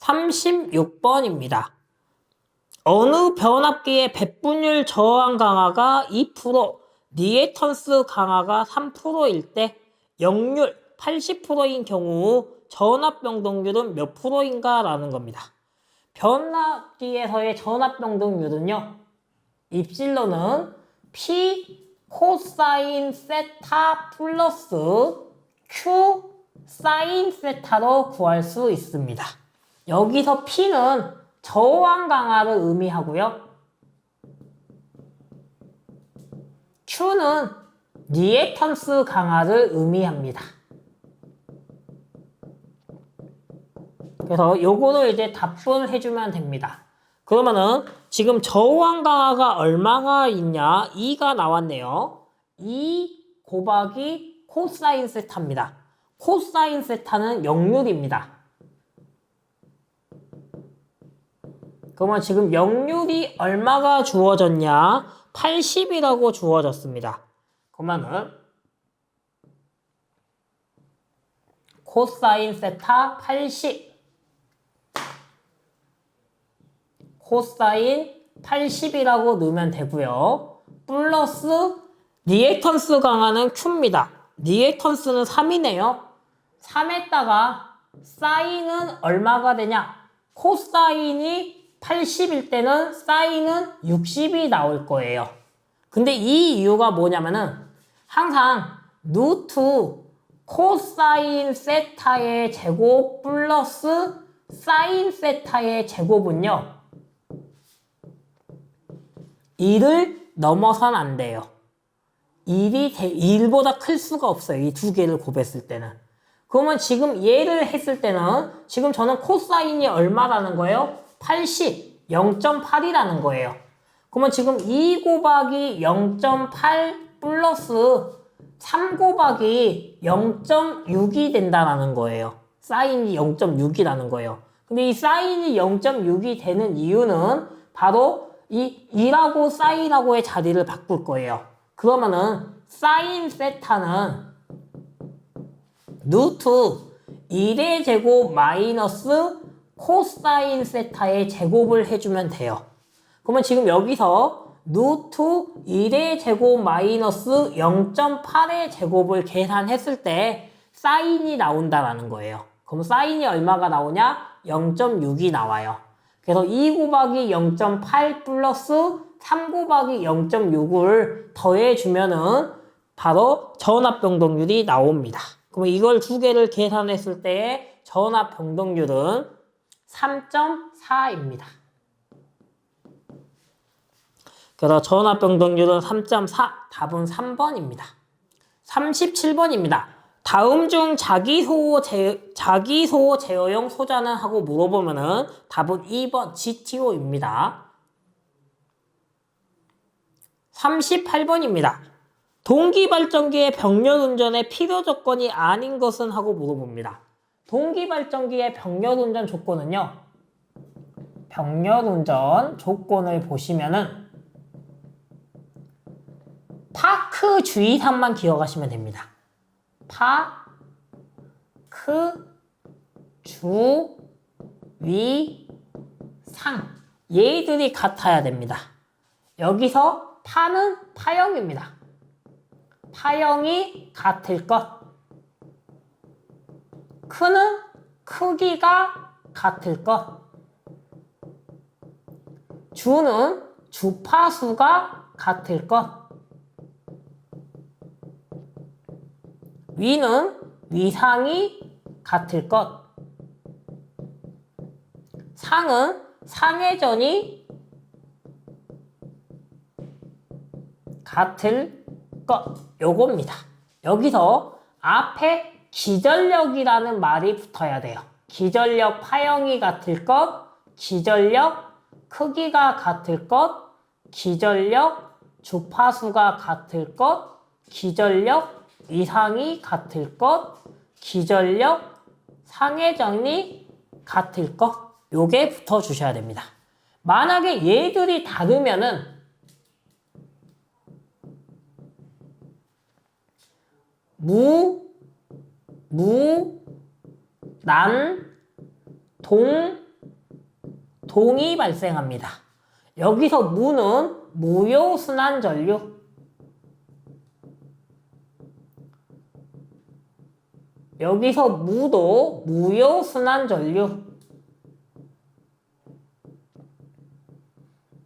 36번입니다. 어느 변압기의 배분율 저항 강화가 2%, 리액턴스 강화가 3%일 때 역률 80%인 경우 전압 변동률은 몇 프로인가? 라는 겁니다. 변압기에서의 전압 변동률은요, 입실론은 P 코사인 세타 플러스 Q 사인 세타로 구할 수 있습니다. 여기서 P는 저항 강화를 의미하고요. Q는 리액턴스 강화를 의미합니다. 그래서 요거를 이제 답변을 해주면 됩니다. 그러면은 지금 저항 강화가 얼마가 있냐? 2가 나왔네요. 2 곱하기 코사인 세타입니다. 코사인 세타는 역률입니다. 그러면 지금 역률이 얼마가 주어졌냐? 80이라고 주어졌습니다. 그러면은 코사인 세타 80 코사인 80이라고 넣으면 되고요. 플러스 리액턴스 강화는 Q입니다. 리액턴스는 3이네요. 3에다가 사인은 얼마가 되냐? 코사인이 80일 때는 사인은 60이 나올 거예요. 근데 이 이유가 뭐냐면은 항상 루트 코사인 세타의 제곱 플러스 사인 세타의 제곱은요, 1을 넘어선 안 돼요. 1보다 클 수가 없어요. 이 두 개를 곱했을 때는. 그러면 지금 얘를 했을 때는 지금 저는 코사인이 얼마라는 거예요? 80, 0.8이라는 거예요. 그러면 지금 2 곱하기 0.8 플러스 3 곱하기 0.6이 된다는 거예요. 사인이 0.6이라는 거예요. 근데 이 사인이 0.6이 되는 이유는 바로 이 2라고 사인하고의 자리를 바꿀 거예요. 그러면은 사인 세타는 루트 1의 제곱 마이너스 코사인 세타의 제곱을 해주면 돼요. 그러면 지금 여기서 루트 1의 제곱 마이너스 0.8의 제곱을 계산했을 때 사인이 나온다라는 거예요. 그럼 사인이 얼마가 나오냐? 0.6이 나와요. 그래서 2 곱하기 0.8 플러스 3 곱하기 0.6을 더해주면은 바로 전압 변동률이 나옵니다. 그럼 이걸 두 개를 계산했을 때의 전압 변동률은 3.4입니다. 그래서 전압 변동률은 3.4, 답은 3번입니다. 37번입니다. 다음 중 자기소호 제어용 소자는 하고 물어보면은 답은 2번 GTO입니다. 38번입니다. 동기발전기의 병렬운전의 필요 조건이 아닌 것은 하고 물어봅니다. 동기발전기의 병렬운전 조건은요, 병렬운전 조건을 보시면은 파크 주의사항만 기억하시면 됩니다. 파크 주의 상, 얘들이 같아야 됩니다. 여기서 파는 파형입니다. 파형이 같을 것. 크는 크기가 같을 것. 주는 주파수가 같을 것. 위는 위상이 같을 것. 상은 상회전이 같을 것. 요겁니다. 여기서 앞에 기전력이라는 말이 붙어야 돼요. 기전력 파형이 같을 것, 기전력 크기가 같을 것, 기전력 주파수가 같을 것, 기전력 이상이 같을 것, 기전력 상회전이 같을 것, 요게 붙어주셔야 됩니다. 만약에 얘들이 다르면은 난, 동, 동이 발생합니다. 여기서 무는 무효순환전류, 여기서 무도 무효순환전류,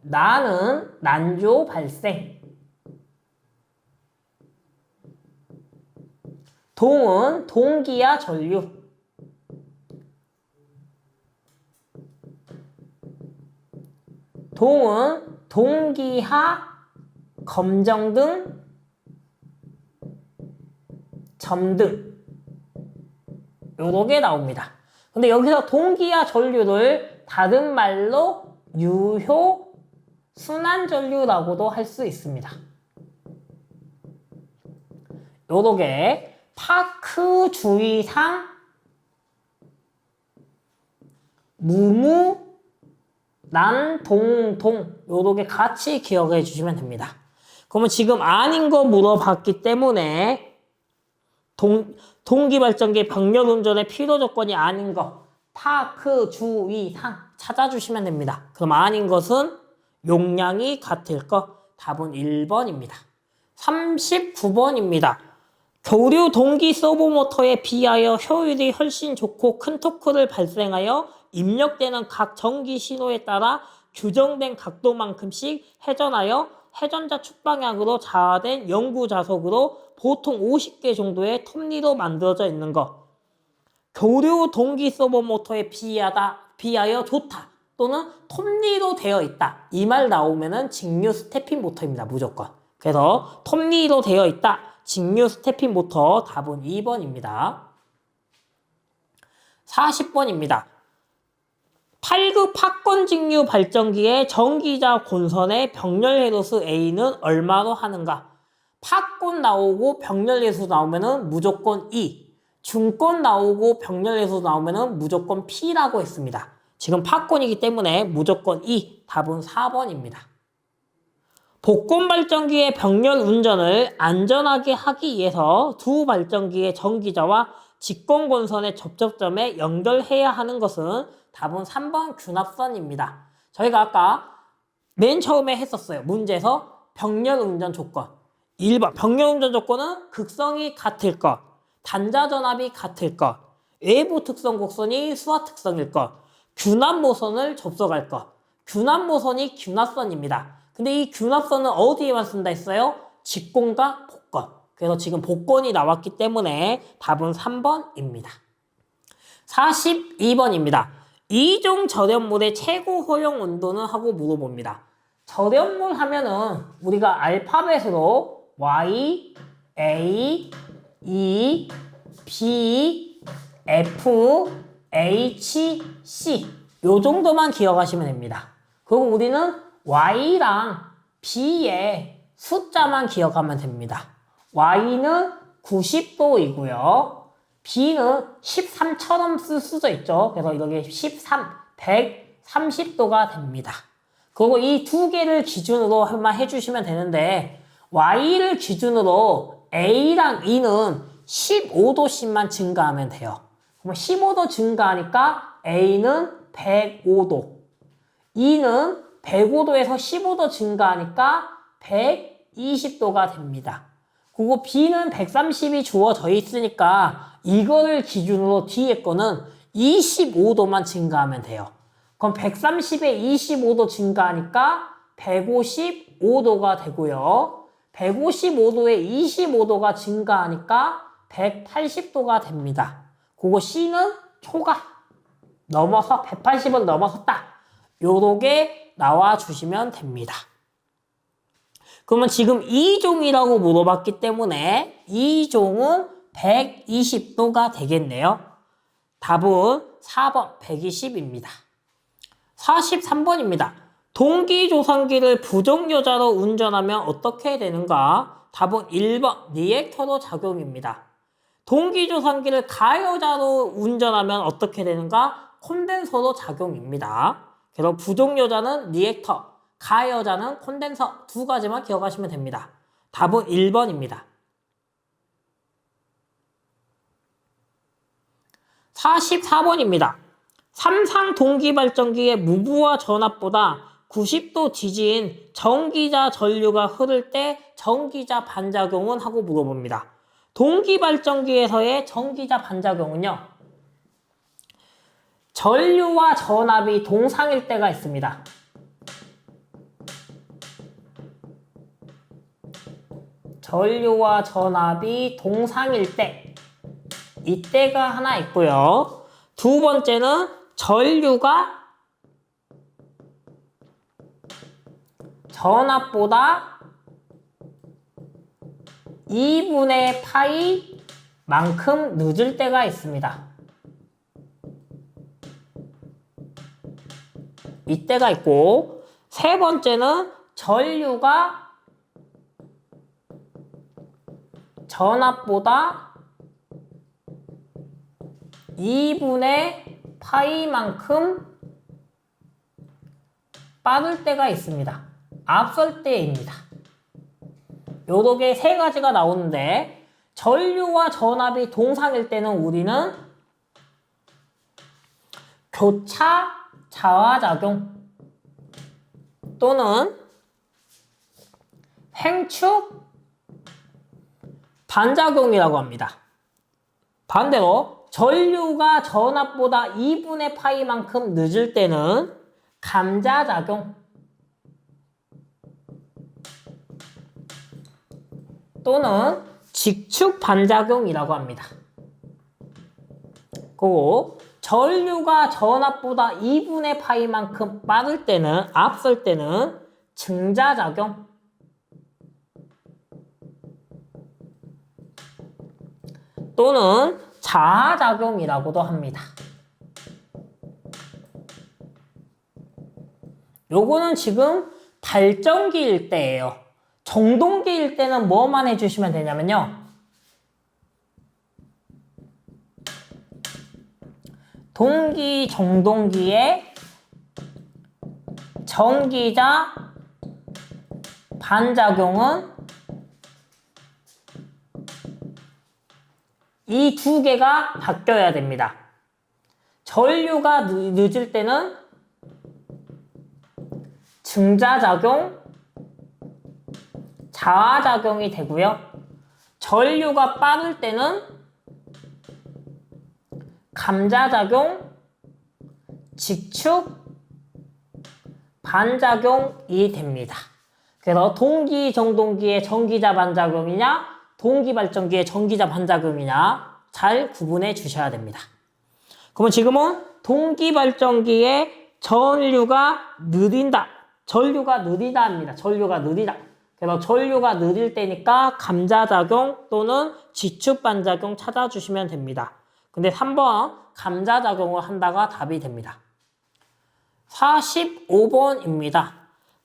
나는 난조 발생, 동은 동기화 전류, 동은 동기화 검정등, 점등, 요렇게 나옵니다. 근데 여기서 동기화 전류를 다른 말로 유효 순환전류라고도 할 수 있습니다. 요렇게 파크 주의상 무무 난 동동 요렇게 같이 기억해 주시면 됩니다. 그러면 지금 아닌 거 물어봤기 때문에 동기발전기 병렬운전의 필요 조건이 아닌 거 파크 주의상 찾아주시면 됩니다. 그럼 아닌 것은 용량이 같을 거, 답은 1번입니다. 39번입니다. 교류 동기 서브모터에 비하여 효율이 훨씬 좋고 큰 토크를 발생하여 입력되는 각 전기 신호에 따라 규정된 각도만큼씩 회전하여 회전자 축방향으로 자화된 영구 자석으로 보통 50개 정도의 톱니로 만들어져 있는 것. 교류 동기 서버모터에 비하여 좋다 또는 톱니로 되어 있다. 이 말 나오면은 직류 스태핑 모터입니다. 무조건. 그래서 톱니로 되어 있다. 직류 스태핑 모터, 답은 2번입니다. 40번입니다. 8급 팝콘 직류 발전기의 전기자 본선의 병렬 해로수 A는 얼마로 하는가? 팝콘 나오고 병렬 해로수 나오면은 무조건 E, 중권 나오고 병렬 해로수 나오면은 무조건 P라고 했습니다. 지금 팝콘이기 때문에 무조건 E, 답은 4번입니다. 복권 발전기의 병렬 운전을 안전하게 하기 위해서 두 발전기의 전기자와 직권 권선의 접촉점에 연결해야 하는 것은 답은 3번 균합선입니다. 저희가 아까 맨 처음에 했었어요. 문제에서 병렬 운전 조건. 1번 병렬 운전 조건은 극성이 같을 것, 단자 전압이 같을 것, 외부 특성 곡선이 수화 특성일 것, 균합 모선을 접속할 것. 균합 모선이 균합선입니다. 근데 이 균합선은 어디에만 쓴다 했어요? 직권과 복권. 그래서 지금 복권이 나왔기 때문에 답은 3번입니다. 42번입니다. 이종 절연물의 최고 허용 온도는 하고 물어봅니다. 절연물 하면은 우리가 알파벳으로 Y, A, E, B, F, H, C 요 정도만 기억하시면 됩니다. 그리고 우리는 Y랑 B의 숫자만 기억하면 됩니다. Y는 90도이고요. B는 13처럼 쓸 수도 있죠. 그래서 이렇게 130도가 됩니다. 그리고 이 두 개를 기준으로 한번 해주시면 되는데 Y를 기준으로 A랑 E는 15도씩만 증가하면 돼요. 그럼 15도 증가하니까 A는 105도, E는 105도에서 15도 증가하니까 120도가 됩니다. 그리고 B는 130이 주어져 있으니까 이거를 기준으로 뒤에 거는 25도만 증가하면 돼요. 그럼 130에 25도 증가하니까 155도가 되고요. 155도에 25도가 증가하니까 180도가 됩니다. 그리고 C는 초과 넘어서 180을 넘어섰다. 요렇게 나와주시면 됩니다. 그러면 지금 2종이라고 물어봤기 때문에 2종은 120도가 되겠네요. 답은 4번 120입니다. 43번입니다. 동기조상기를 부정여자로 운전하면 어떻게 되는가? 답은 1번 리액터로 작용입니다. 동기조상기를 가여자로 운전하면 어떻게 되는가? 콘덴서로 작용입니다. 그래서 부정여자는 리액터, 가여자는 콘덴서 두 가지만 기억하시면 됩니다. 답은 1번입니다. 44번입니다. 삼상 동기발전기의 무부하 전압보다 90도 뒤진 전기자 전류가 흐를 때 전기자 반작용은 하고 물어봅니다. 동기발전기에서의 전기자 반작용은요, 전류와 전압이 동상일 때가 있습니다. 전류와 전압이 동상일 때, 이때가 하나 있고요. 두 번째는 전류가 전압보다 2분의 파이만큼 늦을 때가 있습니다. 이때가 있고, 세 번째는 전류가 전압보다 2분의 파이만큼 빠를 때가 있습니다. 앞설 때입니다. 요렇게 세 가지가 나오는데, 전류와 전압이 동상일 때는 우리는 교차 자화작용 또는 횡축 반작용이라고 합니다. 반대로 전류가 전압보다 2분의 파이만큼 늦을 때는 감자작용 또는 직축 반작용이라고 합니다. 그리고 전류가 전압보다 2분의 파이만큼 빠를 때는, 앞설 때는 증자작용 또는 자하작용이라고도 합니다. 요거는 지금 발전기일 때예요. 정동기일 때는 뭐만 해주시면 되냐면요, 동기, 정동기의 전기자 반작용은 이 두 개가 바뀌어야 됩니다. 전류가 늦을 때는 증자작용, 자화작용이 되고요. 전류가 빠를 때는 감자작용, 직축, 반작용이 됩니다. 그래서 동기, 정동기의 전기자 반작용이냐, 동기발전기의 전기자 반작용이냐 잘 구분해 주셔야 됩니다. 그러면 지금은 동기발전기의 전류가 느린다. 전류가 느리다입니다. 전류가 느리다. 그래서 전류가 느릴 때니까 감자작용 또는 지축반작용 찾아주시면 됩니다. 근데 3번 감자작용을 한다가 답이 됩니다. 45번입니다.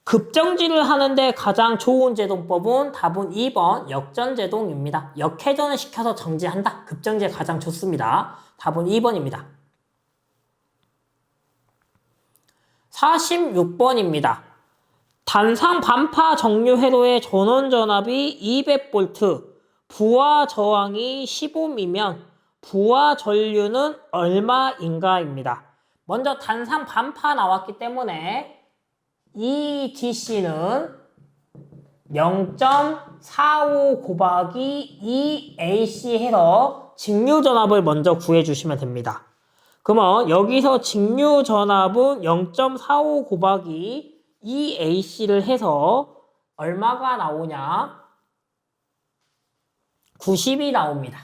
급정지를 하는데 가장 좋은 제동법은 답은 2번 역전제동입니다. 역회전을 시켜서 정지한다. 급정지에 가장 좋습니다. 답은 2번입니다. 46번입니다. 단상 반파 정류 회로의 전원전압이 200V, 부하 저항이 15미면 부하 전류는 얼마인가입니다. 먼저 단상 반파 나왔기 때문에 이 DC는 0.45 곱하기 2AC 해서 직류전압을 먼저 구해주시면 됩니다. 그러면 여기서 직류전압은 0.45 곱하기 2AC를 해서 얼마가 나오냐? 90이 나옵니다.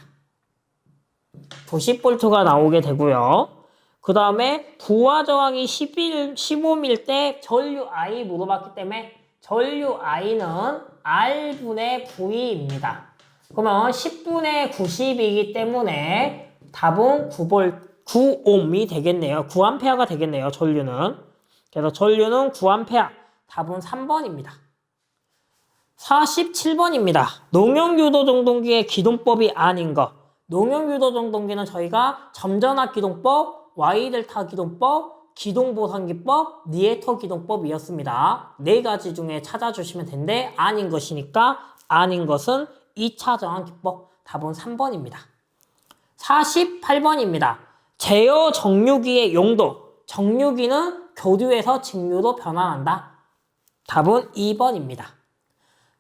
90V가 나오게 되고요. 그 다음에 부하 저항이 15밀 때 전류 I 물어봤기 때문에 전류 I는 R분의 V입니다. 그러면 10분의 90이기 때문에 답은 9ohm이 되겠네요. 9A가 되겠네요. 전류는. 그래서 전류는 9A. 답은 3번입니다. 47번입니다. 농용유도정동기의 기동법이 아닌 것. 농용유도정동기는 저희가 점전압 기동법, Y델타 기동법, 기동보상기법, 니에터 기동법이었습니다. 네 가지 중에 찾아주시면 되는데 아닌 것이니까 아닌 것은 2차 저항기법. 답은 3번입니다. 48번입니다. 제어 정류기의 용도. 정류기는 교류에서 직류로 변환한다. 답은 2번입니다.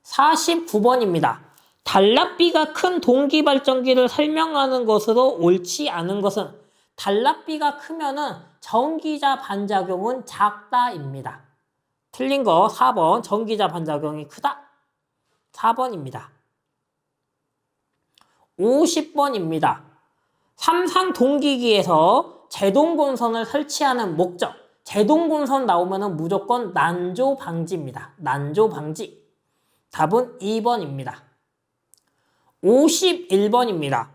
49번입니다. 단랍비가 큰 동기발전기를 설명하는 것으로 옳지 않은 것은 단랍비가 크면은 전기자 반작용은 작다입니다. 틀린 거 4번 전기자 반작용이 크다. 4번입니다. 50번입니다. 삼상 동기기에서 제동본선을 설치하는 목적. 제동본선 나오면은 무조건 난조 방지입니다. 난조 방지. 답은 2번입니다. 51번입니다.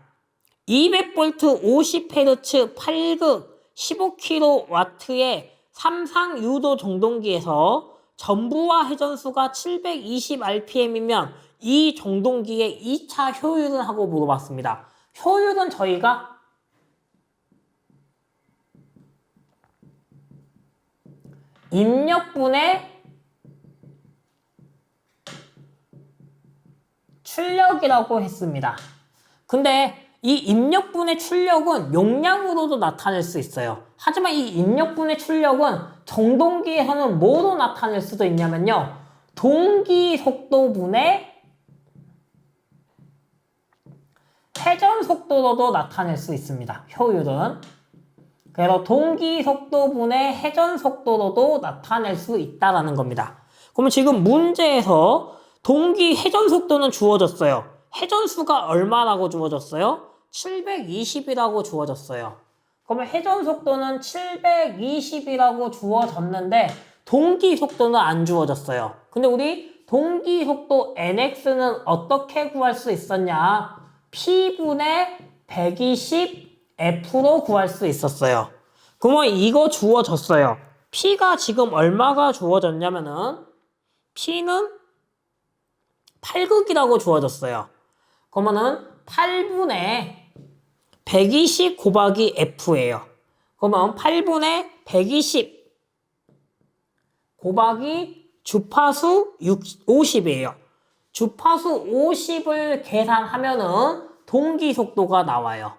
200V 50Hz 8극 15kW의 삼상 유도 정동기에서 전부와 회전수가 720rpm이면 이 정동기의 2차 효율은 하고 물어봤습니다. 효율은 저희가 입력분의 출력이라고 했습니다. 근데 이 입력분의 출력은 용량으로도 나타낼 수 있어요. 하지만 이 입력분의 출력은 정동기에서는 뭐로 나타낼 수도 있냐면요. 동기 속도분의 회전 속도로도 나타낼 수 있습니다. 효율은. 그래서 동기 속도분의 회전 속도로도 나타낼 수 있다는 겁니다. 그러면 지금 문제에서 동기 회전 속도는 주어졌어요. 회전수가 얼마라고 주어졌어요? 720이라고 주어졌어요. 그러면 회전 속도는 720이라고 주어졌는데 동기 속도는 안 주어졌어요. 근데 우리 동기 속도 nx는 어떻게 구할 수 있었냐? p분의 120f로 구할 수 있었어요. 그러면 이거 주어졌어요. p가 지금 얼마가 주어졌냐면은 p는 8극이라고 주어졌어요. 그러면은 8분의 120 곱하기 f예요. 그러면 8분의 120 곱하기 주파수 50이에요. 주파수 50을 계산하면은 동기 속도가 나와요.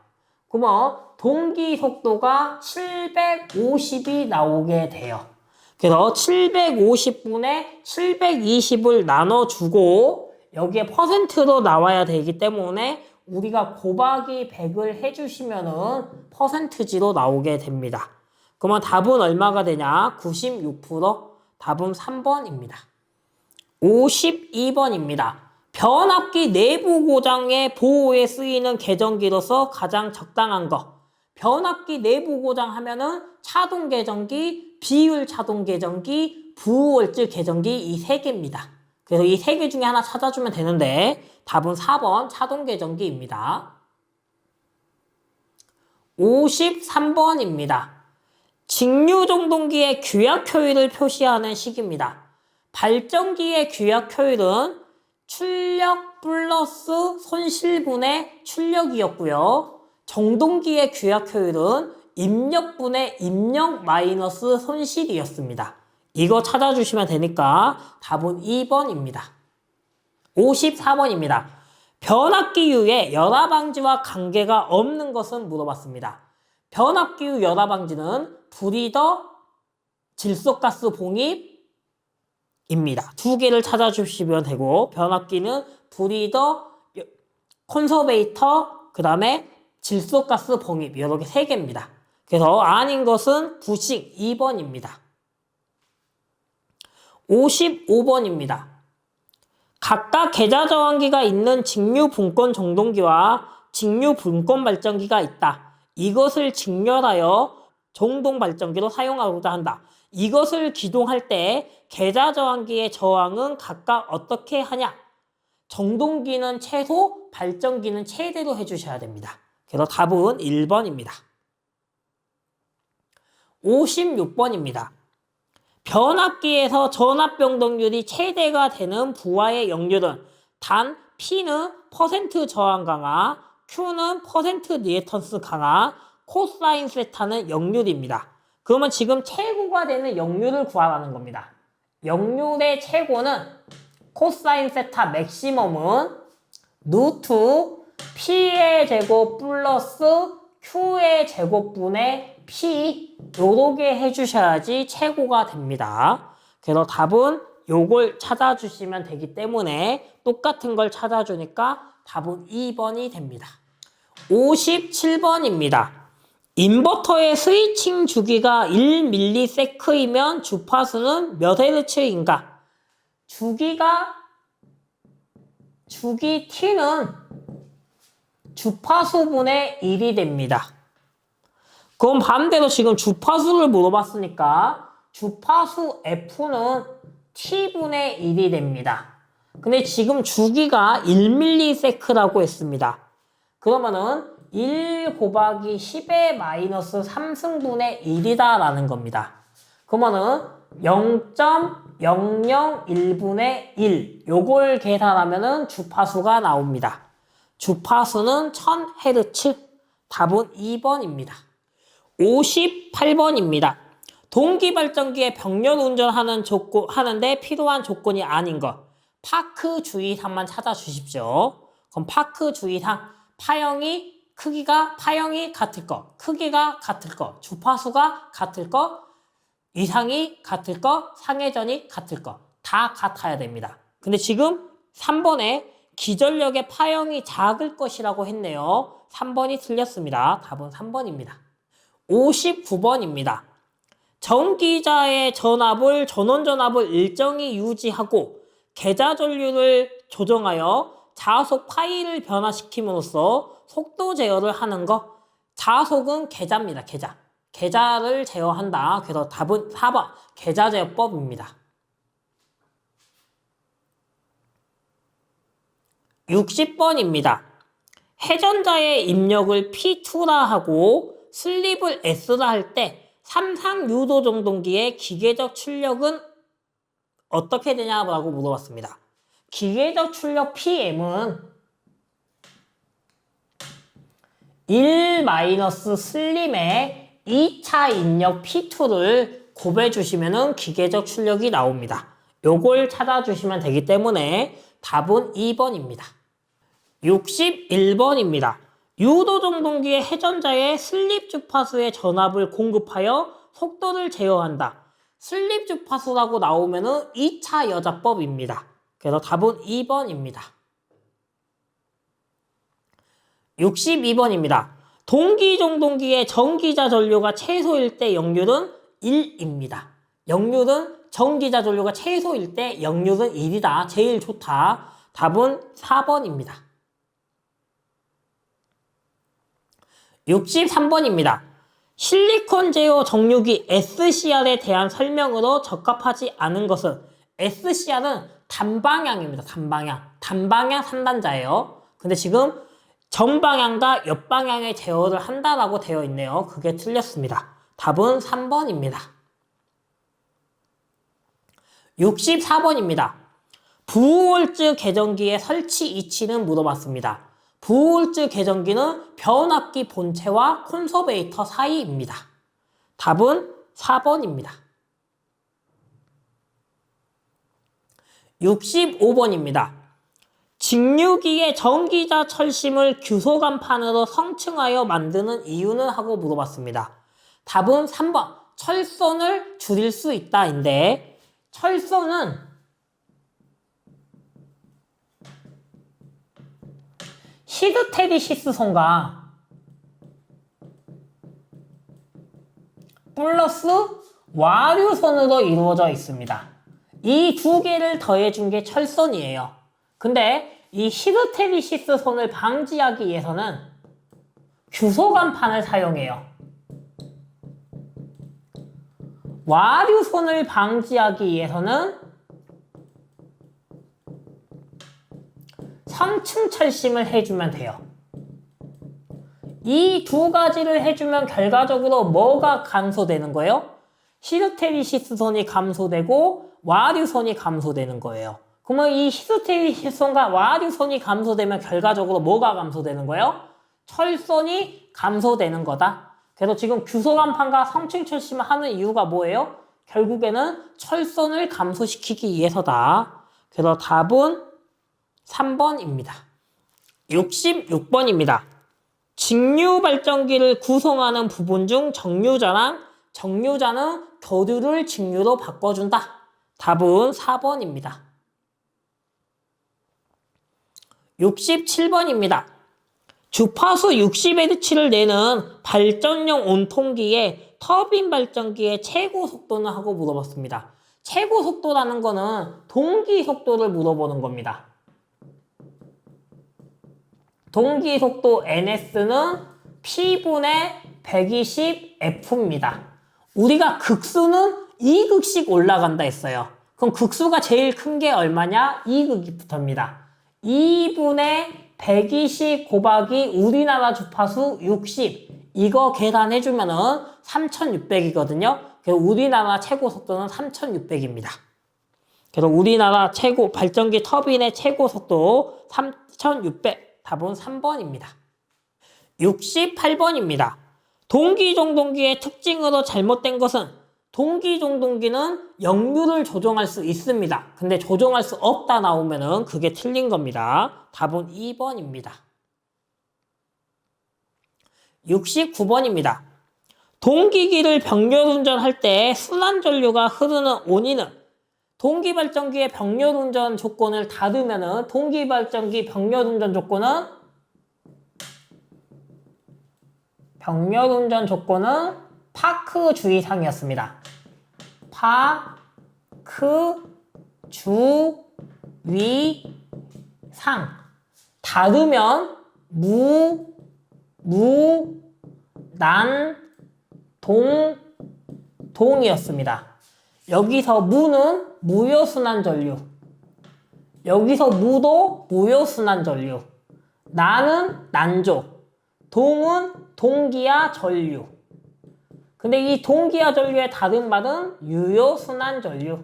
그러면 동기 속도가 750이 나오게 돼요. 그래서 750분의 720을 나눠주고 여기에 퍼센트로 나와야 되기 때문에 우리가 곱하기 100을 해주시면은 퍼센트지로 나오게 됩니다. 그러면 답은 얼마가 되냐? 96%. 답은 3번입니다. 52번입니다. 변압기 내부 고장의 보호에 쓰이는 계정기로서 가장 적당한 것. 변압기 내부 고장 하면은 차동 계정기, 비율 차동 계정기, 부월질 계정기 이 세 개입니다. 그래서 이 세 개 중에 하나 찾아주면 되는데 답은 4번 차동 계정기입니다. 53번입니다. 직류 정동기의 규약 효율을 표시하는 식입니다. 발전기의 규약 효율은 출력 플러스 손실분의 출력이었고요. 정동기의 규약 효율은 입력분의 입력 마이너스 손실이었습니다. 이거 찾아주시면 되니까 답은 2번입니다. 54번입니다. 변압기유의 열화방지와 관계가 없는 것은 물어봤습니다. 변압기유 열화방지는 브리더, 질소가스 봉입입니다. 두 개를 찾아주시면 되고 변압기는 브리더, 콘서베이터, 그 다음에 질소가스 봉입 이렇게 세 개입니다. 그래서 아닌 것은 부식 2번입니다. 55번입니다. 각각 계좌 저항기가 있는 직류 분권 정동기와 직류 분권 발전기가 있다. 이것을 직렬하여 정동 발전기로 사용하고자 한다. 이것을 기동할 때 계좌 저항기의 저항은 각각 어떻게 하냐? 정동기는 최소, 발전기는 최대로 해주셔야 됩니다. 그래서 답은 1번입니다. 56번입니다. 변압기에서 전압 변동률이 최대가 되는 부하의 역률은 단 P는 퍼센트 저항 강화, Q는 퍼센트 리액턴스 강화, 코사인 세타는 역률입니다. 그러면 지금 최고가 되는 역률을 구하라는 겁니다. 역률의 최고는 코사인 세타 맥시멈은 루트 P의 제곱 플러스 Q의 제곱분의 P 요렇게 해주셔야지 최고가 됩니다. 그래서 답은 요걸 찾아주시면 되기 때문에 똑같은 걸 찾아주니까 답은 2번이 됩니다. 57번입니다. 인버터의 스위칭 주기가 1ms이면 주파수는 몇 Hz인가? 주기 T는 주파수분의 1이 됩니다. 그럼 반대로 지금 주파수를 물어봤으니까 주파수 F는 T분의 1이 됩니다. 근데 지금 주기가 1ms라고 했습니다. 그러면은 1 곱하기 10의 마이너스 3승분의 1이다 라는 겁니다. 그러면은 0.001분의 1 요걸 계산하면은 주파수가 나옵니다. 주파수는 1000Hz. 답은 2번입니다. 58번입니다. 동기발전기에 병렬 운전하는데 필요한 조건이 아닌 것. 파크 주의사항만 찾아주십시오. 그럼 파크 주의사항 파형이 같을 것, 크기가 같을 것, 주파수가 같을 것, 이상이 같을 것, 상회전이 같을 것. 다 같아야 됩니다. 근데 지금 3번에 기전력의 파형이 작을 것이라고 했네요. 3번이 틀렸습니다. 답은 3번입니다. 59번입니다. 전기자의 전원전압을 일정히 유지하고 계좌전류를 조정하여 자속 파이를 변화시킴으로써 속도 제어를 하는 것. 자속은 계좌입니다. 계좌를 제어한다. 그래서 답은 4번 계좌제어법입니다. 60번입니다. 해전자의 입력을 P2라 하고 슬립을 S라 할 때 삼상유도 정동기의 기계적 출력은 어떻게 되냐고 물어봤습니다. 기계적 출력 PM은 1- 슬림의 2차 입력 P2를 곱해 주시면 기계적 출력이 나옵니다. 요걸 찾아주시면 되기 때문에 답은 2번입니다. 61번입니다. 유도정동기의 해전자의 슬립 주파수의 전압을 공급하여 속도를 제어한다. 슬립 주파수라고 나오면은 2차 여자법입니다. 그래서 답은 2번입니다. 62번입니다. 동기종동기의 전기자 전류가 최소일 때 역률은 1입니다. 역률은 전기자 전류가 최소일 때 역률은 1이다. 제일 좋다. 답은 4번입니다. 63번입니다. 실리콘 제어 정류기 SCR에 대한 설명으로 적합하지 않은 것은 SCR은 단방향입니다. 단방향 산단자예요. 근데 지금 정방향과 옆방향의 제어를 한다라고 되어 있네요. 그게 틀렸습니다. 답은 3번입니다. 64번입니다. 부호홀즈 계전기의 설치 위치는 물어봤습니다. 부호홀즈 계전기는 변압기 본체와 콘서베이터 사이입니다. 답은 4번입니다. 65번입니다. 직류기의 전기자 철심을 규소간판으로 성층하여 만드는 이유는 하고 물어봤습니다. 답은 3번 철선을 줄일 수 있다인데 철선은 히스테리시스선과 플러스 와류선으로 이루어져 있습니다. 이 두 개를 더해준 게 철선이에요. 근데 이 히스테리시스선을 방지하기 위해서는 규소간판을 사용해요. 와류선을 방지하기 위해서는 성층철심을 해주면 돼요. 이 두 가지를 해주면 결과적으로 뭐가 감소되는 거예요? 히스테리시스선이 감소되고 와류선이 감소되는 거예요. 그러면 이 히스테리시스선과 와류선이 감소되면 결과적으로 뭐가 감소되는 거예요? 철선이 감소되는 거다. 그래서 지금 규소간판과 성층철심을 하는 이유가 뭐예요? 결국에는 철선을 감소시키기 위해서다. 그래서 답은 3번입니다. 66번입니다. 직류 발전기를 구성하는 부분 중 정류자랑 정류자는 교류를 직류로 바꿔준다. 답은 4번입니다. 67번입니다. 주파수 60Hz를 내는 발전용 온통기의 터빈 발전기의 최고 속도는 하고 물어봤습니다. 최고 속도라는 거는 동기 속도를 물어보는 겁니다. 동기 속도 NS는 P분의 120F입니다. 우리가 극수는 2극씩 올라간다 했어요. 그럼 극수가 제일 큰 게 얼마냐? 2극부터입니다. 2분의 120 곱하기 우리나라 주파수 60 이거 계산해주면은 3600이거든요. 그래서 우리나라 최고 속도는 3600입니다. 그래서 우리나라 최고 발전기 터빈의 최고 속도 3600 답은 3번입니다. 68번입니다. 동기종동기의 특징으로 잘못된 것은 동기종동기는 역류를 조정할 수 있습니다. 근데 조정할 수 없다 나오면은 그게 틀린 겁니다. 답은 2번입니다. 69번입니다. 동기기를 병렬운전할 때 순환전류가 흐르는 원인은 동기발전기의 병렬운전 조건을 다르면은 동기발전기 병렬운전 파크 주의상이었습니다. 파크 주의상 다르면 동이었습니다. 여기서 무는 무효순환전류, 여기서 무도 무효순환전류, 난은 난조, 동은 동기화 전류. 근데 이 동기화 전류의 다른 말은 유효순환전류.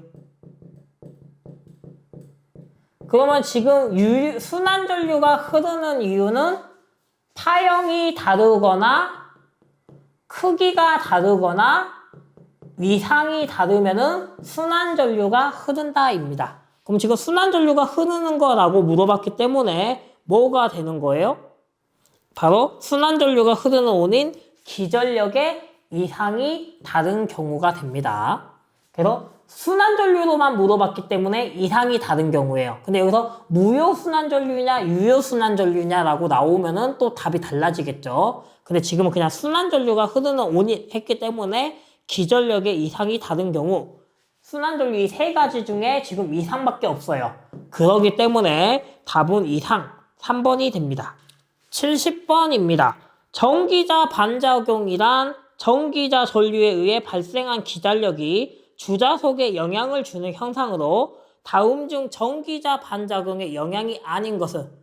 그러면 지금 순환전류가 흐르는 이유는 파형이 다르거나 크기가 다르거나 위상이 다르면은 순환전류가 흐른다입니다. 그럼 지금 순환전류가 흐르는 거라고 물어봤기 때문에 뭐가 되는 거예요? 바로 순환전류가 흐르는 원인 기전력의 이상이 다른 경우가 됩니다. 그래서 순환전류로만 물어봤기 때문에 이상이 다른 경우예요. 근데 여기서 무효순환전류냐 유효순환전류냐라고 나오면은 또 답이 달라지겠죠. 근데 지금은 그냥 순환전류가 흐르는 원인 했기 때문에 기전력의 이상이 다른 경우 순환전류 이 세 가지 중에 지금 이상밖에 없어요. 그러기 때문에 답은 이상 3번이 됩니다. 70번입니다. 전기자 반작용이란 전기자 전류에 의해 발생한 기전력이 주자속에 영향을 주는 현상으로 다음 중 전기자 반작용의 영향이 아닌 것은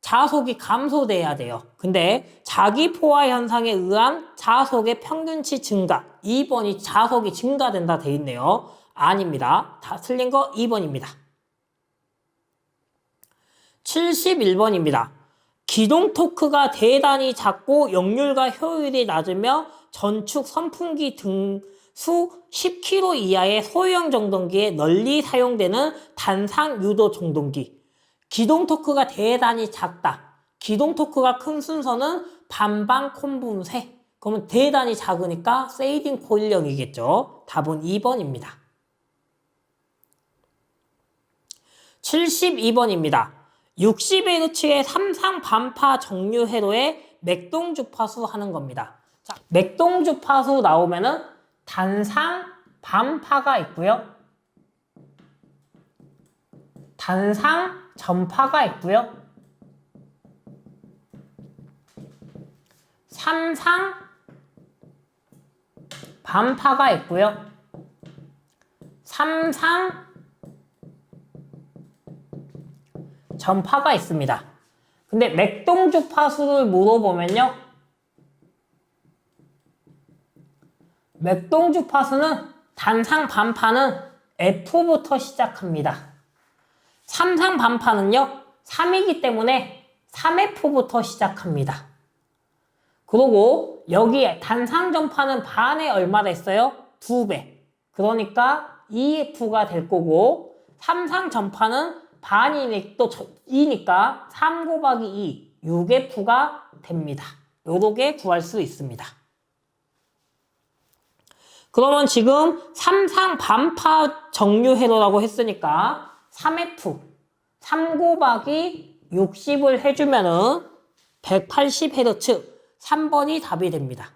자속이 감소돼야 돼요. 근데 자기포화 현상에 의한 자속의 평균치 증가 2번이 자속이 증가된다 돼 있네요. 아닙니다. 다 틀린 거 2번입니다. 71번입니다. 기동 토크가 대단히 작고 역률과 효율이 낮으며 전축 선풍기 등수 10kg 이하의 소형 정동기에 널리 사용되는 단상 유도 정동기. 기동 토크가 대단히 작다. 기동 토크가 큰 순서는 반방 콤분쇄. 그러면 대단히 작으니까 세이딩 코일형이겠죠. 답은 2번입니다. 72번입니다. 60Hz의 삼상 반파 정류 회로에 맥동 주파수 하는 겁니다. 자, 맥동 주파수 나오면은 단상 반파가 있고요. 단상 전파가 있고요. 삼상 반파가 있고요. 삼상 전파가 있습니다. 근데 맥동 주파수를 물어보면요. 맥동 주파수는 단상 반파는 F부터 시작합니다. 삼상 반파는요. 3이기 때문에 3F부터 시작합니다. 그리고 여기에 단상 전파는 반에 얼마나 했어요? 2배. 그러니까 2F가 될 거고 삼상 전파는 반이 또 2니까 3 곱하기 2, 6F가 됩니다. 요렇게 구할 수 있습니다. 그러면 지금 3상 반파 정류회로라고 했으니까 3F 3 곱하기 60을 해주면은 180Hz 3번이 답이 됩니다.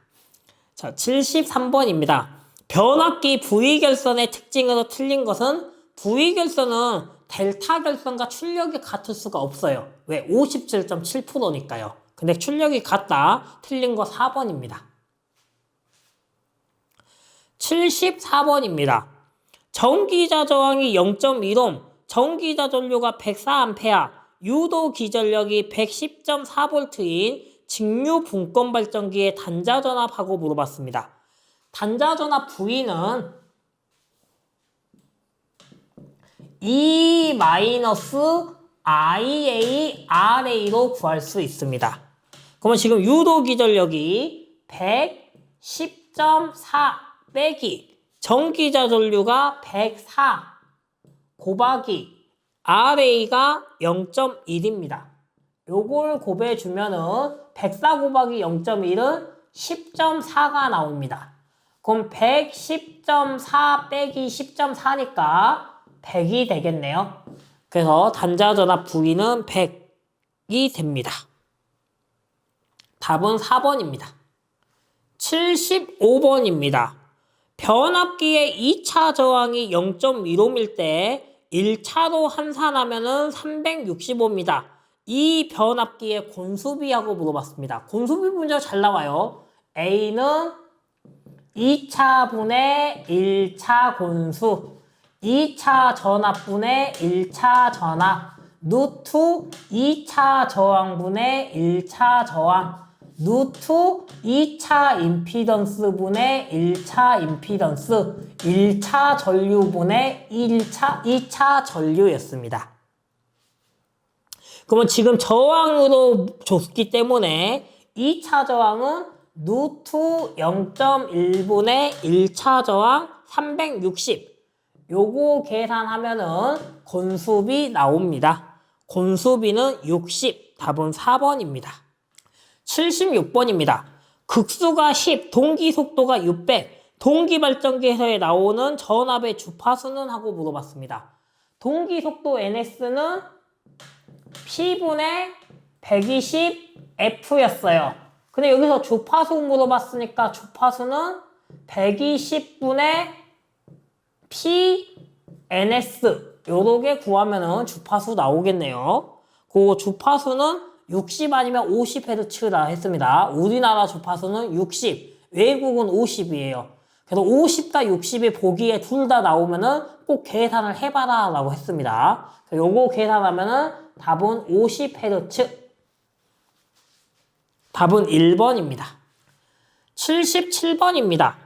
자, 73번입니다. 변압기 V결선의 특징으로 틀린 것은 V결선은 델타 결선과 출력이 같을 수가 없어요. 왜? 57.7%니까요. 근데 출력이 같다. 틀린 거 4번입니다. 74번입니다. 전기자 저항이 0.1옴, 전기자 전류가 104A, 유도 기전력이 110.4V인 직류 분권 발전기의 단자 전압하고 물어봤습니다. 단자 전압 V는 E-IARA로 구할 수 있습니다. 그러면 지금 유도 기전력이 110.4 빼기 전기자 전류가 104 곱하기 RA가 0.1입니다. 요걸 곱해주면은 104 곱하기 0.1은 10.4가 나옵니다. 그럼 110.4 빼기 10.4니까 100이 되겠네요. 그래서 단자전압 V는 100이 됩니다. 답은 4번입니다. 75번입니다. 변압기의 2차 저항이 0.15일 때 1차로 환산하면은 365입니다. 이 변압기의 곤수비하고 물어봤습니다. 곤수비 문제가 잘 나와요. A는 2차분의 1차 곤수, 2차 전압분의 1차 전압, 루트 2차 저항분의 1차 저항, 루트 2차 임피던스분의 1차 임피던스, 1차 전류분의 2차 전류였습니다. 그러면 지금 저항으로 줬기 때문에 2차 저항은 루트 0.1분의 1차 저항 360. 요거 계산하면은 곤수비 나옵니다. 곤수비는 60. 답은 4번입니다. 76번입니다. 극수가 10, 동기 속도가 600. 동기 발전기에서 나오는 전압의 주파수는 하고 물어봤습니다. 동기 속도 NS는 P분의 120F였어요. 근데 여기서 주파수 물어봤으니까 주파수는 120분의 PNS 요렇게 구하면은 주파수 나오겠네요. 그 주파수는 60 아니면 50Hz라 했습니다. 우리나라 주파수는 60, 외국은 50이에요. 그래서 50과 60이 보기에 둘 다 나오면은 꼭 계산을 해봐라 라고 했습니다. 요거 계산하면은 답은 50Hz. 답은 1번입니다. 77번입니다.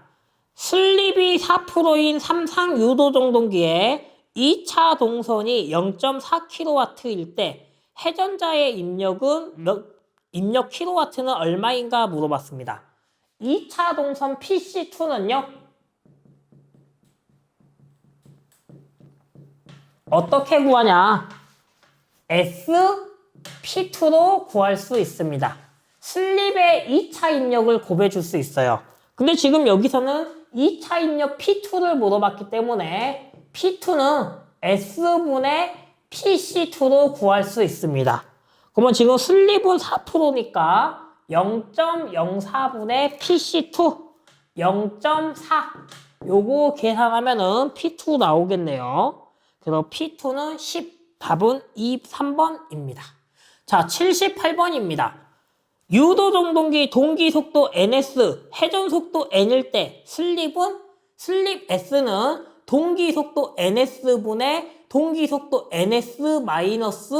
슬립이 4%인 삼상 유도 정동기에 2차 동선이 0.4kW일 때 해전자의 입력 kW는 얼마인가 물어봤습니다. 2차 동선 PC2는요. 어떻게 구하냐? SP2로 구할 수 있습니다. 슬립의 2차 입력을 곱해줄 수 있어요. 근데 지금 여기서는 2차 입력 P2를 물어봤기 때문에 P2는 S분의 PC2로 구할 수 있습니다. 그러면 지금 슬립은 4%니까 0.04분의 PC2 0.4 요거 계산하면은 P2 나오겠네요. 그래서 P2는 10 답은 3번입니다. 자, 78번입니다. 유도 정동기 동기 속도 NS, 회전 속도 N일 때 슬립 S는 동기 속도 NS분의 동기 속도 NS 마이너스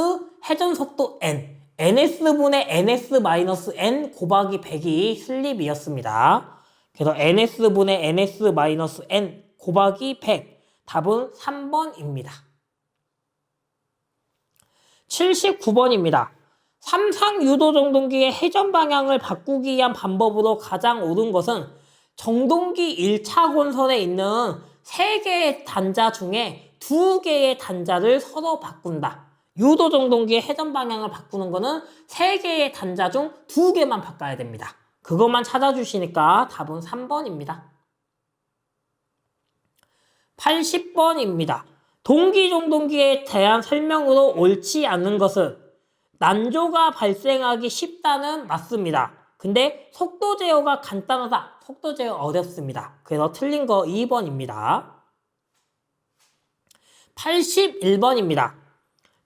회전 속도 N, NS분의 NS 마이너스 N 곱하기 100이 슬립이었습니다. 그래서 NS분의 NS 마이너스 N 곱하기 100 답은 3번입니다. 79번입니다. 삼상 유도 정동기의 회전 방향을 바꾸기 위한 방법으로 가장 옳은 것은 정동기 1차 곤선에 있는 3개의 단자 중에 2개의 단자를 서로 바꾼다. 유도 정동기의 회전 방향을 바꾸는 거는 3개의 단자 중 2개만 바꿔야 됩니다. 그것만 찾아주시니까 답은 3번입니다. 80번입니다. 동기종동기에 대한 설명으로 옳지 않은 것은 난조가 발생하기 쉽다는 맞습니다. 근데 속도 제어가 간단하다. 속도 제어 어렵습니다. 그래서 틀린 거 2번입니다. 81번입니다.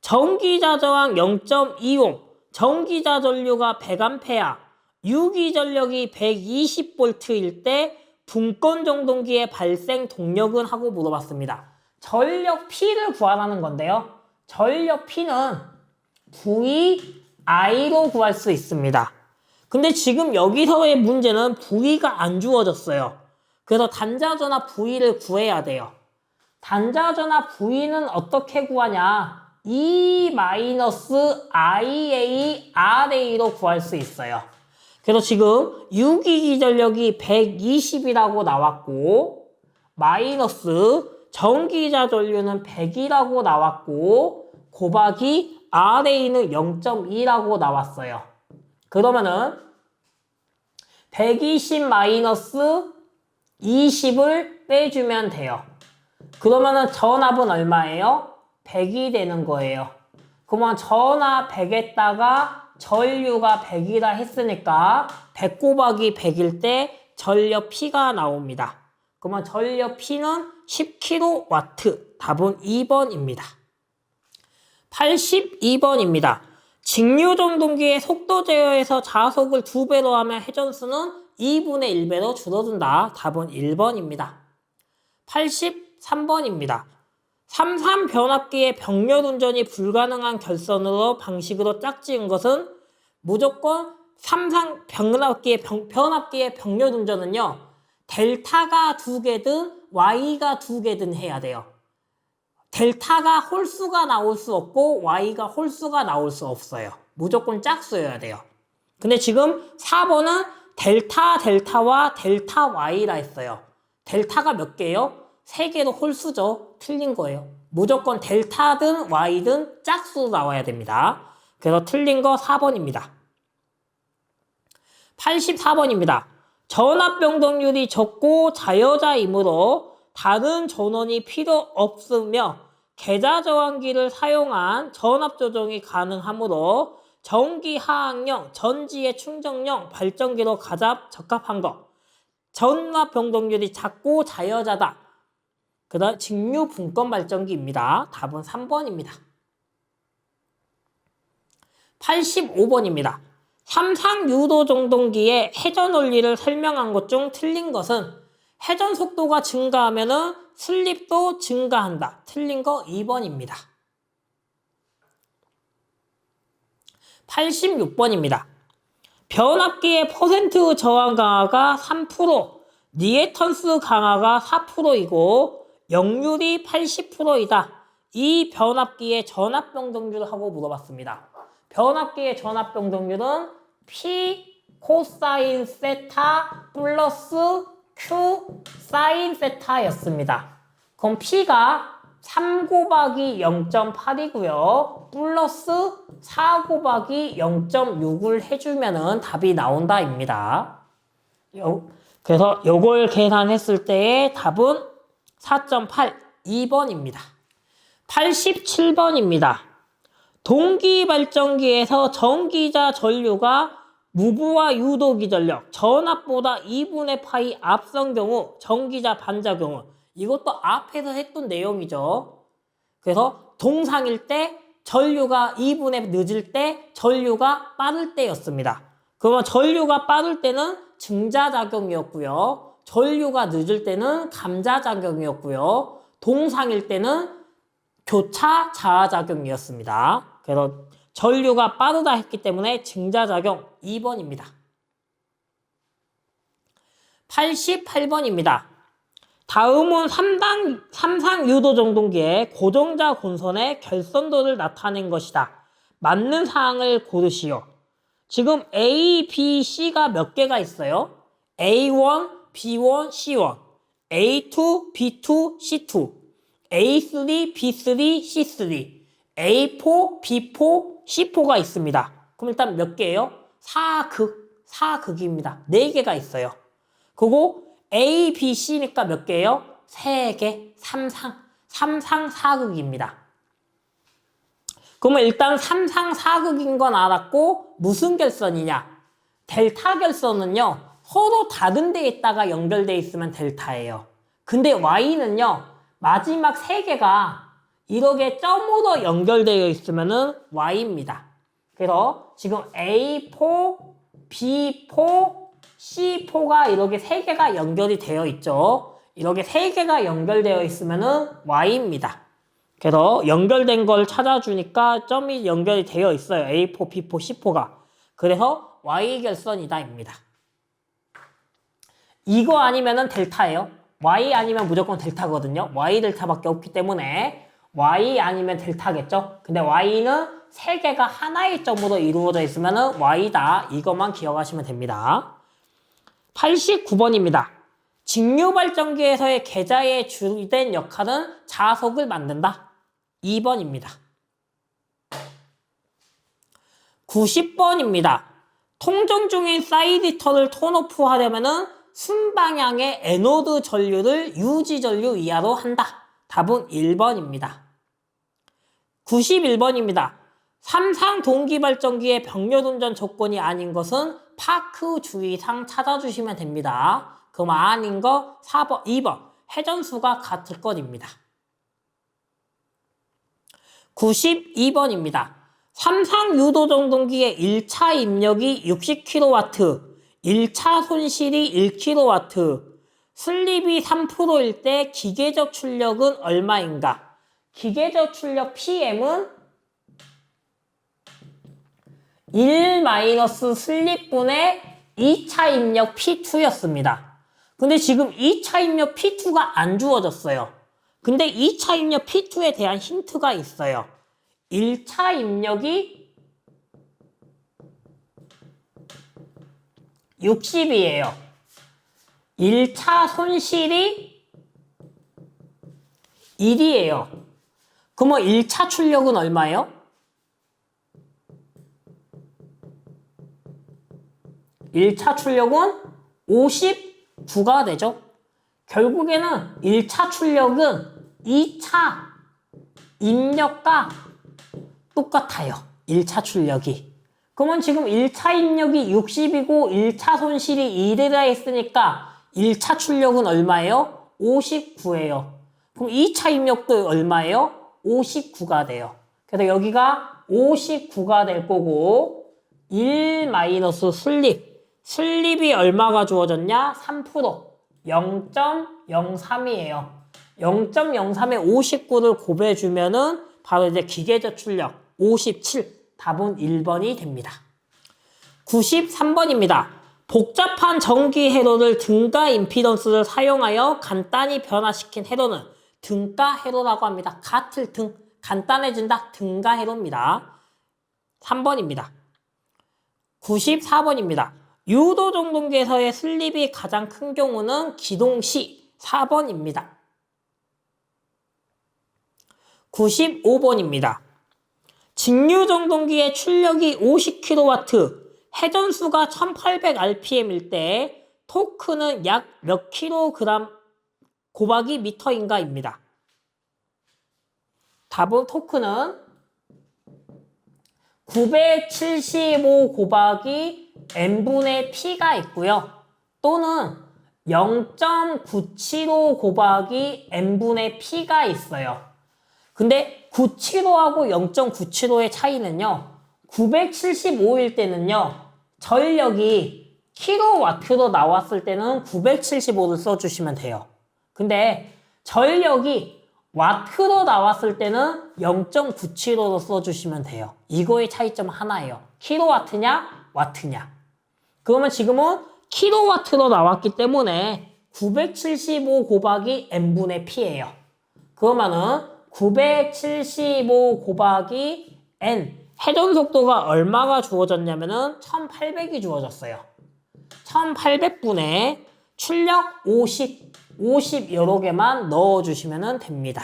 전기자 저항 0.25, 전기자 전류가 100A, 유기 전력이 120V일 때 분권 정동기의 발생 동력은 하고 물어봤습니다. 전력 P를 구하라는 건데요. 전력 P는 VI로 구할 수 있습니다. 근데 지금 여기서의 문제는 V가 안 주어졌어요. 그래서 단자전압 V를 구해야 돼요. 단자전압 V는 어떻게 구하냐? E-IARA로 구할 수 있어요. 그래서 지금 유기기 전력이 120이라고 나왔고 마이너스 전기자 전류는 100이라고 나왔고 곱하기 RA는 0.2라고 나왔어요. 그러면은 120 마이너스 20을 빼주면 돼요. 그러면은 전압은 얼마예요? 100이 되는 거예요. 그러면 전압 100에다가 전류가 100이라 했으니까 100 곱하기 100일 때 전력 P가 나옵니다. 그러면 전력 P는 10kW. 답은 2번입니다. 82번입니다. 직류정동기의 속도 제어에서 자속을 2배로 하면 회전수는 2분의 1배로 줄어든다. 답은 1번입니다. 83번입니다. 3,3 변압기의 병렬 운전이 불가능한 결선으로 방식으로 짝지은 것은 무조건 3,3 변압기의 병렬 운전은요. 델타가 2개든 Y가 2개든 해야 돼요. 델타가 홀수가 나올 수 없고 Y가 홀수가 나올 수 없어요. 무조건 짝수여야 돼요. 근데 지금 4번은 델타와 델타 Y라 했어요. 델타가 몇 개예요? 3개로 홀수죠. 틀린 거예요. 무조건 델타든 Y든 짝수로 나와야 됩니다. 그래서 틀린 거 4번입니다. 84번입니다. 전압 변동률이 적고 자여자이므로 다른 전원이 필요 없으며 계좌 저항기를 사용한 전압 조정이 가능하므로 전기 하항용, 전지의 충전용 발전기로 가장 적합한 것. 전압 변동률이 작고 자여자다. 그 다음 직류 분권 발전기입니다. 답은 3번입니다. 85번입니다. 3상 유도 정동기의 회전 원리를 설명한 것 중 틀린 것은 회전 속도가 증가하면 슬립도 증가한다. 틀린 거 2번입니다. 86번입니다. 변압기의 퍼센트 저항 강화가 3%, 리액턴스 강화가 4%이고 역률이 80%이다. 이 변압기의 전압 변동률을 하고 물어봤습니다. 변압기의 전압 변동률은 P 코사인 세타 플러스 Q 사인 세타였습니다. 그럼 P가 3 곱하기 0.8이고요. 플러스 4 곱하기 0.6을 해주면 답이 나온다입니다. 그래서 이걸 계산했을 때의 답은 4.8, 2번입니다. 87번입니다. 동기발전기에서 전기자 전류가 무부하 유도기 전력, 전압보다 2분의 파이 앞선 경우, 전기자 반작용은 이것도 앞에서 했던 내용이죠. 그래서 동상일 때 전류가 2분의 늦을 때 전류가 빠를 때였습니다. 그러면 전류가 빠를 때는 증자작용이었고요. 전류가 늦을 때는 감자작용이었고요. 동상일 때는 교차 자아작용이었습니다. 그래서 전류가 빠르다 했기 때문에 증자작용 2번입니다. 88번입니다. 다음은 3상 유도정동기의 고정자 본선의 결선도를 나타낸 것이다. 맞는 사항을 고르시오. 지금 A, B, C가 몇 개가 있어요? A1, B1, C1, A2, B2, C2, A3, B3, C3, A4, B4, C4가 있습니다. 그럼 일단 몇 개예요? 4극입니다. 4개가 있어요. 그리고 A, B, C니까 몇 개예요? 3개, 3상 4극입니다. 그러면 일단 3상 4극인 건 알았고 무슨 결선이냐? 델타 결선은요. 서로 다른 데에 있다가 연결되어 있으면 델타예요. 근데 Y는요. 마지막 3개가 이렇게 점으로 연결되어 있으면은 Y입니다. 그래서 지금 A4, B4, C4가 이렇게 3개가 연결이 되어 있죠. 이렇게 3개가 연결되어 있으면은 Y입니다. 그래서 연결된 걸 찾아주니까 점이 연결이 되어 있어요. A4, B4, C4가. 그래서 Y결선이다입니다. 이거 아니면은 델타예요. Y 아니면 무조건 델타거든요. Y 델타밖에 없기 때문에 Y 아니면 델타겠죠. 근데 Y는 3개가 하나의 점으로 이루어져 있으면은 Y다. 이것만 기억하시면 됩니다. 89번입니다. 직류발전기에서의 계자의 주된 역할은 자석을 만든다. 2번입니다. 90번입니다. 통정 중인 사이디터를 톤오프 하려면은 순방향의 에노드 전류를 유지 전류 이하로 한다. 답은 1번입니다. 91번입니다. 삼상 동기발전기의 병렬운전 조건이 아닌 것은 파크 주의상 찾아주시면 됩니다. 그럼 아닌 거 4번, 2번 회전수가 같을 것입니다. 92번입니다. 삼상 유도정동기의 1차 입력이 60kW, 1차 손실이 1kW, 슬립이 3%일 때 기계적 출력은 얼마인가? 기계적 출력 PM은 1- 슬립분의 2차 입력 P2였습니다. 근데 지금 2차 입력 P2가 안 주어졌어요. 근데 2차 입력 P2에 대한 힌트가 있어요. 1차 입력이 60이에요. 1차 손실이 1이에요. 그러면 1차 출력은 얼마예요? 1차 출력은 59가 되죠. 결국에는 1차 출력은 2차 입력과 똑같아요. 1차 출력이. 그러면 지금 1차 입력이 60이고 1차 손실이 1이라 했으니까 1차 출력은 얼마예요? 59예요. 그럼 2차 입력도 얼마예요? 59가 돼요. 그래서 여기가 59가 될 거고 1- 슬립. 슬립이 얼마가 주어졌냐? 3%. 0.03이에요. 0.03에 59를 곱해주면은 바로 이제 기계적 출력 57. 답은 1번이 됩니다. 93번입니다. 복잡한 전기 회로를 등가 임피던스를 사용하여 간단히 변화시킨 회로는 등가 회로라고 합니다. 같을 등, 간단해진다. 등가 회로입니다. 3번입니다. 94번입니다. 유도정동기에서의 슬립이 가장 큰 경우는 기동시 4번입니다. 95번입니다. 직류정동기의 출력이 50kW, 회전수가 1800rpm일 때 토크는 약 몇 kg 곱하기 미터인가 입니다. 답은 토크는 975 곱하기 n분의 p가 있고요. 또는 0.975 곱하기 n분의 p가 있어요. 근데 975하고 0.975의 차이는요. 975일 때는요. 전력이 킬로와트로 나왔을 때는 975를 써주시면 돼요. 근데 전력이 와트로 나왔을 때는 0.975로 써주시면 돼요. 이거의 차이점 하나예요. 킬로와트냐 와트냐. 그러면 지금은 킬로와트로 나왔기 때문에 975 곱하기 n분의 p예요. 그러면은 975 곱하기 n 회전 속도가 얼마가 주어졌냐면은 1800이 주어졌어요. 1800분의 출력 50 요렇게만 넣어주시면 됩니다.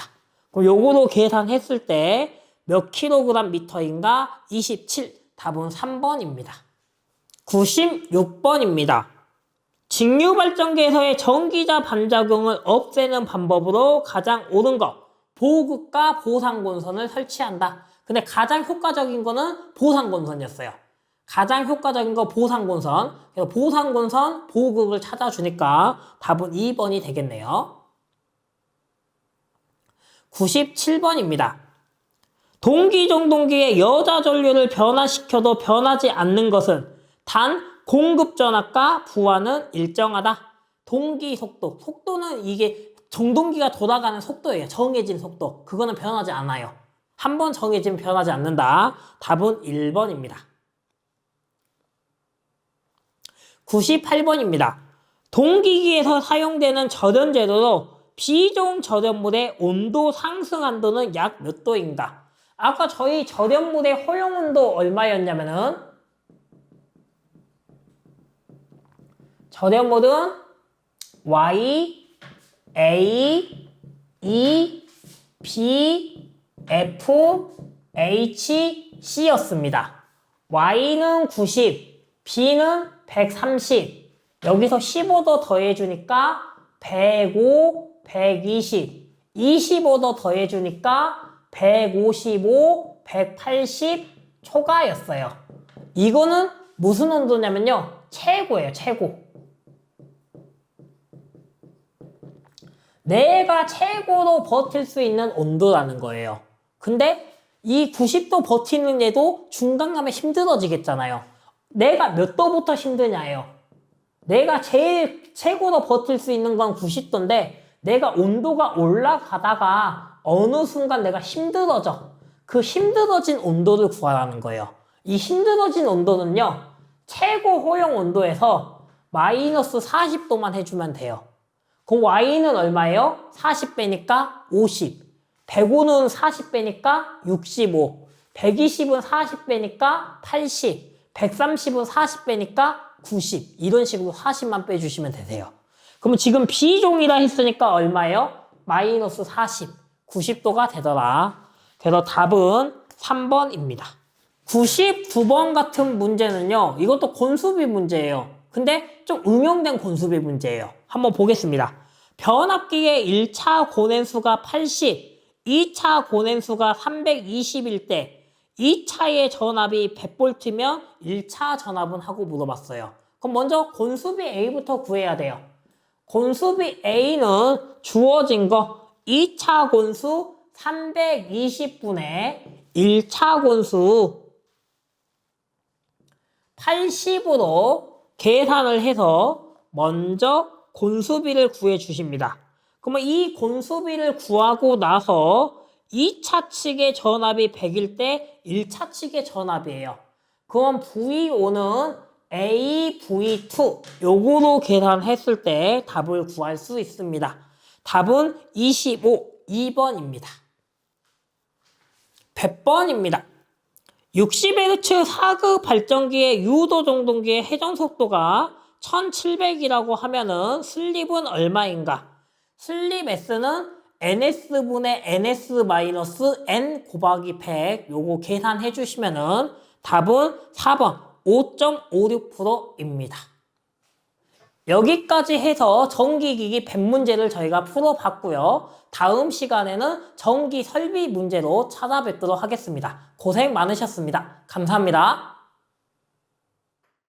그럼 요거로 계산했을 때 몇 킬로그램 미터인가? 27. 답은 3번입니다. 96번입니다. 직류발전기에서의 전기자 반작용을 없애는 방법으로 가장 옳은 것. 보급과 보상곤선을 설치한다. 근데 가장 효과적인 거는 보상곤선이었어요. 가장 효과적인 거 보상곤선. 그래서 보상곤선 보급을 찾아주니까 답은 2번이 되겠네요. 97번입니다. 동기종동기의 여자 전류를 변화시켜도 변하지 않는 것은 단 공급전압과 부하는 일정하다. 동기 속도. 속도는 이게 정동기가 돌아가는 속도예요. 정해진 속도. 그거는 변하지 않아요. 한번 정해지면 변하지 않는다. 답은 1번입니다. 98번입니다. 동기기에서 사용되는 절연제로로 비종 절연물의 온도 상승 한도는 약 몇 도인가? 아까 저희 절연물의 허용온도 얼마였냐면은 절연물은 Y, A, E, B, F, H, C였습니다. Y는 90, B는 130, 여기서 15도 더해주니까 105, 120, 25도 더해주니까 155, 180 초과였어요. 이거는 무슨 온도냐면요. 최고예요, 최고. 내가 최고로 버틸 수 있는 온도라는 거예요. 근데 이 90도 버티는 얘도 중간 가면 힘들어지겠잖아요. 내가 몇 도부터 힘드냐예요. 내가 제일 최고로 버틸 수 있는 건 90도인데 내가 온도가 올라가다가 어느 순간 내가 힘들어져. 그 힘들어진 온도를 구하라는 거예요. 이 힘들어진 온도는요. 최고 허용 온도에서 마이너스 40도만 해주면 돼요. 그럼 Y는 얼마예요? 40배니까 50. 105는 40배니까 65. 120은 40배니까 80. 130은 40배니까 90. 이런 식으로 40만 빼주시면 되세요. 그럼 지금 B종이라 했으니까 얼마예요? 마이너스 40. 90도가 되더라. 그래서 답은 3번입니다. 99번 같은 문제는요. 이것도 권수비 문제예요. 근데 좀 응용된 권수비 문제예요. 한번 보겠습니다. 변압기의 1차 고냉수가 80, 2차 고냉수가 320일 때 2차의 전압이 100V면 1차 전압은 하고 물어봤어요. 그럼 먼저 권수비 A부터 구해야 돼요. 권수비 A는 주어진 거 2차 권수 320분의 1차 권수 80으로 계산을 해서 먼저 곤수비를 구해 주십니다. 그러면 이 곤수비를 구하고 나서 2차 측의 전압이 100일 때 1차 측의 전압이에요. 그럼 V5는 A, V2 요거로 계산했을 때 답을 구할 수 있습니다. 답은 25, 2번입니다. 100번입니다. 60Hz 4급 발전기의 유도 정동기의 회전 속도가 1700이라고 하면은 슬립은 얼마인가? 슬립 S는 NS분의 NS-N 곱하기 100 요거 계산해 주시면은 답은 4번 5.56%입니다. 여기까지 해서 전기기기 100문제를 저희가 풀어봤고요. 다음 시간에는 전기 설비 문제로 찾아뵙도록 하겠습니다. 고생 많으셨습니다. 감사합니다.